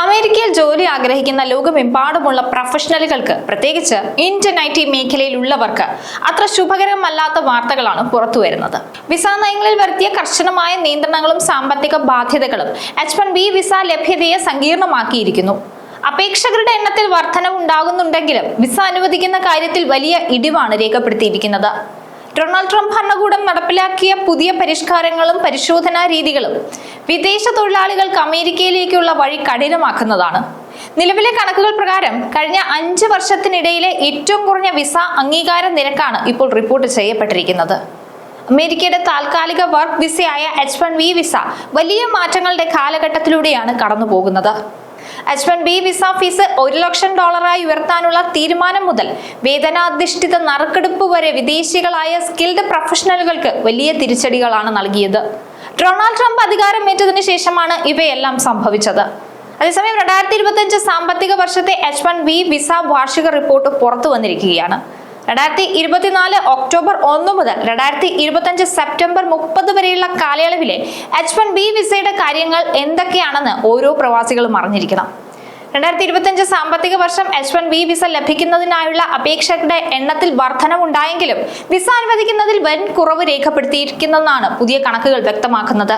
അമേരിക്കയിൽ ജോലി ആഗ്രഹിക്കുന്ന ലോകമെമ്പാടുമുള്ള പ്രൊഫഷണലുകൾക്ക്, പ്രത്യേകിച്ച് ഇന്ത്യൻ IT മേഖലയിലുള്ളവർക്ക് അത്ര ശുഭകരമല്ലാത്ത വാർത്തകളാണ് പുറത്തുവരുന്നത്. വിസ നയങ്ങളിൽ വരുത്തിയ കർശനമായ നിയന്ത്രണങ്ങളും സാമ്പത്തിക ബാധ്യതകളും H-1B വിസ ലഭ്യതയെ സങ്കീർണമാക്കിയിരിക്കുന്നു. അപേക്ഷകരുടെ എണ്ണത്തിൽ വർധനവുണ്ടാകുന്നുണ്ടെങ്കിലും വിസ അനുവദിക്കുന്ന കാര്യത്തിൽ വലിയ ഇടിവാണ് രേഖപ്പെടുത്തിയിരിക്കുന്നത്. ഡൊണാൾഡ് ട്രംപ് ഭരണകൂടം നടപ്പിലാക്കിയ പുതിയ പരിഷ്കാരങ്ങളും പരിശോധനാ രീതികളും വിദേശ തൊഴിലാളികൾക്ക് അമേരിക്കയിലേക്കുള്ള വഴി കഠിനമാക്കുന്നതാണ്. നിലവിലെ കണക്കുകൾ പ്രകാരം കഴിഞ്ഞ 5 വർഷത്തിനിടയിലെ ഏറ്റവും കുറഞ്ഞ വിസ അംഗീകാര നിരക്കാണ് ഇപ്പോൾ റിപ്പോർട്ട് ചെയ്യപ്പെട്ടിരിക്കുന്നത്. അമേരിക്കയുടെ താൽക്കാലിക വർക്ക് വിസയായ H-1B വിസ വലിയ മാറ്റങ്ങളുടെ കാലഘട്ടത്തിലൂടെയാണ് കടന്നുപോകുന്നത്. H-1B വിസ ഫീസ് $1 ലക്ഷം ഉയർത്താനുള്ള തീരുമാനം മുതൽ വേതനാധിഷ്ഠിത നറുക്കെടുപ്പ് വരെ വിദേശികളായ സ്കിൽഡ് പ്രൊഫഷണലുകൾക്ക് വലിയ തിരിച്ചടികളാണ് നൽകിയത്. ഡൊണാൾഡ് ട്രംപ് അധികാരമേറ്റതിനു ശേഷമാണ് ഇവയെല്ലാം സംഭവിച്ചത്. അതേസമയം 2025 സാമ്പത്തിക വർഷത്തെ H-1B വിസ വാർഷിക റിപ്പോർട്ട് പുറത്തു വന്നിരിക്കുകയാണ്. 2024 ഒക്ടോബർ 1 മുതൽ 2025 സെപ്റ്റംബർ 30 വരെയുള്ള കാലയളവിലെ H-1B വിസയുടെ കാര്യങ്ങൾ എന്തൊക്കെയാണെന്ന് ഓരോ പ്രവാസികളും അറിഞ്ഞിരിക്കണം. 2025 സാമ്പത്തിക വർഷം H-1B വിസ ലഭിക്കുന്നതിനായുള്ള അപേക്ഷകരുടെ എണ്ണത്തിൽ വർധനവുണ്ടായെങ്കിലും വിസ അനുവദിക്കുന്നതിൽ വൻ കുറവ് രേഖപ്പെടുത്തിയിരിക്കുന്നതെന്നാണ് പുതിയ കണക്കുകൾ വ്യക്തമാക്കുന്നത്.